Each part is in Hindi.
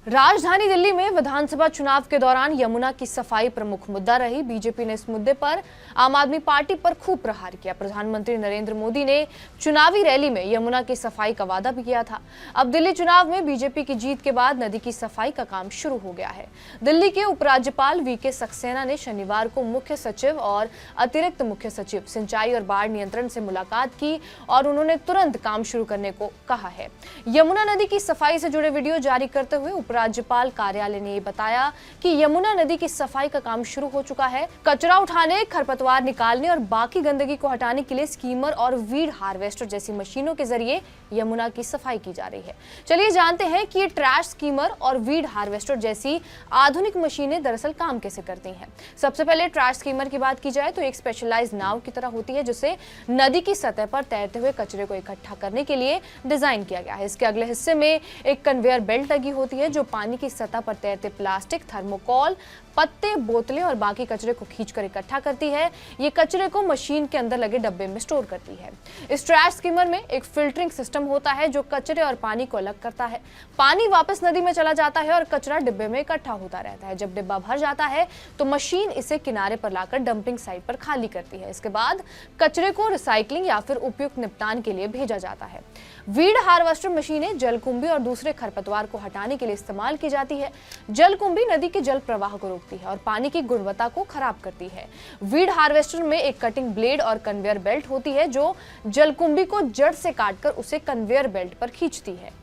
राजधानी दिल्ली में विधानसभा चुनाव के दौरान यमुना की सफाई प्रमुख मुद्दा रही। बीजेपी ने इस मुद्दे पर आम आदमी पार्टी पर खूब प्रहार किया। प्रधानमंत्री नरेंद्र मोदी ने चुनावी रैली में यमुना की सफाई का वादा भी किया था। अब दिल्ली चुनाव में बीजेपी की जीत के बाद नदी की सफाई का काम शुरू हो गया है। दिल्ली के उपराज्यपाल वीके सक्सेना ने शनिवार को मुख्य सचिव और अतिरिक्त मुख्य सचिव सिंचाई और बाढ़ नियंत्रण से मुलाकात की और उन्होंने तुरंत काम शुरू करने को कहा है। यमुना नदी की सफाई से जुड़े वीडियो जारी करते हुए राज्यपाल कार्यालय ने बताया कि यमुना नदी की सफाई का काम शुरू हो चुका है। कचरा उठाने, खरपतवार निकालने और बाकी गंदगी को हटाने के लिए स्कीमर और वीड हार्वेस्टर जैसी मशीनों के जरिए यमुना की सफाई की जा रही है। चलिए जानते हैं कि ये ट्रैश स्कीमर और वीड हार्वेस्टर जैसी आधुनिक मशीनें दरअसल काम कैसे करती हैं। सबसे पहले ट्रैश स्कीमर की बात की जाए तो एक स्पेशलाइज्ड नाव की तरह होती है जिसे नदी की सतह पर तैरते हुए कचरे को इकट्ठा करने के लिए डिजाइन किया गया है। इसके अगले हिस्से में एक कन्वेयर बेल्ट लगी होती है जो पानी की सतह पर तैरते प्लास्टिक, थर्मोकोल, पत्ते, बोतलें और बाकी कचरे को खींचकर इकट्ठा करती है। ये कचरे को मशीन के अंदर लगे डब्बे में स्टोर करती है। इस ट्रैश स्कीमर में एक फिल्टरिंग सिस्टम होता है जो कचरे और पानी को अलग करता है। पानी वापस नदी में चला जाता है और कचरा डिब्बे में इकट्ठा होता रहता है। जब डिब्बा भर जाता है तो मशीन इसे किनारे पर लाकर डंपिंग साइट पर खाली करती है। इसके बाद कचरे को रिसाइकलिंग या फिर उपयुक्त निपटान के लिए भेजा जाता है। वीड हार्वेस्टर मशीनें जलकुंभी और दूसरे खरपतवार को हटाने के लिए इस्तेमाल की जाती है। जलकुंभी नदी के जल प्रवाह को रोकती है और पानी की गुणवत्ता को खराब करती है। वीड हार्वेस्टर में एक कटिंग ब्लेड और कन्वेयर बेल्ट होती है जो जलकुंभी को जड़ से काटकर उसे कन्वेयर बेल्ट पर खींचती है।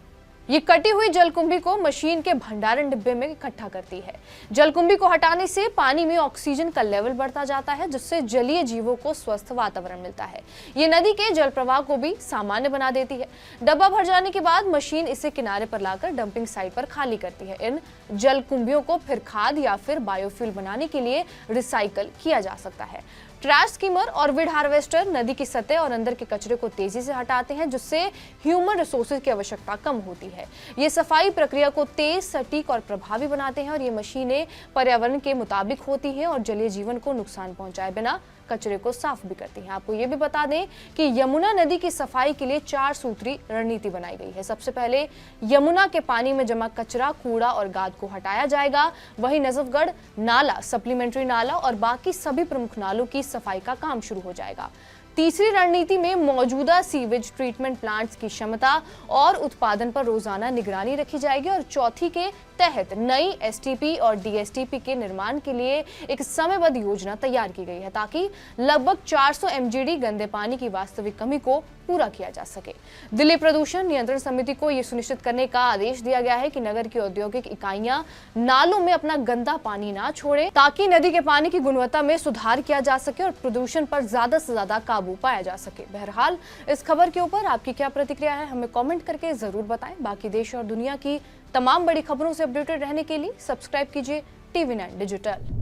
ये कटी हुई जलकुंभी को मशीन के भंडारण डिब्बे में इकट्ठा करती है। जलकुंभी को हटाने से पानी में ऑक्सीजन का लेवल बढ़ता जाता है जिससे जलीय जीवों को स्वस्थ वातावरण मिलता है। ये नदी के जल प्रवाह को भी सामान्य बना देती है। डब्बा भर जाने के बाद मशीन इसे किनारे पर लाकर डंपिंग साइट पर खाली करती है। इन जलकुंभियों को फिर खाद या फिर बायोफ्यूल बनाने के लिए रिसाइकल किया जा सकता है। ट्रैश स्कीमर और वीड हार्वेस्टर नदी की सतह और अंदर के कचरे को तेजी से हटाते हैं जिससे ह्यूमन रिसोर्सेज की आवश्यकता कम होती है। ये सफाई प्रक्रिया को तेज, सटीक और प्रभावी बनाते हैं और ये मशीनें पर्यावरण के मुताबिक होती हैं और जलीय जीवन को नुकसान पहुंचाए बिना कचरे को साफ भी करती हैं। आपको ये भी बता दें कि यमुना नदी की सफाई के लिए 4 सूत्री रणनीति बनाई गई है। सबसे पहले यमुना के पानी में जमा कचरा, कूड़ा और गाद को हटाया जाएगा। वहीं नजफगढ़ नाला, सप्लीमेंट्री नाला और बाकी सभी प्रमुख नालों की सफाई का काम शुरू हो जाएगा। तीसरी रणनीति में मौजूदा सीवेज ट्रीटमेंट प्लांट्स की क्षमता और उत्पादन पर रोजाना निगरानी रखी जाएगी और चौथी के तहत नई एसटीपी और डीएसटीपी के निर्माण के लिए एक समयबद्ध योजना तैयार की गई है ताकि लगभग 400 एमजीडी गंदे पानी की वास्तविक कमी को पूरा किया जा सके। दिल्ली प्रदूषण नियंत्रण समिति को यह सुनिश्चित करने का आदेश दिया गया है कि नगर की औद्योगिक इकाइयां नालों में अपना गंदा पानी ना छोड़े ताकि नदी के पानी की गुणवत्ता में सुधार किया जा सके और प्रदूषण पर ज्यादा से ज्यादा काबू पाया जा सके। बहरहाल इस खबर के ऊपर आपकी क्या प्रतिक्रिया है हमें कमेंट करके जरूर बताएं। बाकी देश और दुनिया की तमाम बड़ी खबरों से अपडेटेड रहने के लिए सब्सक्राइब कीजिए TV9 डिजिटल।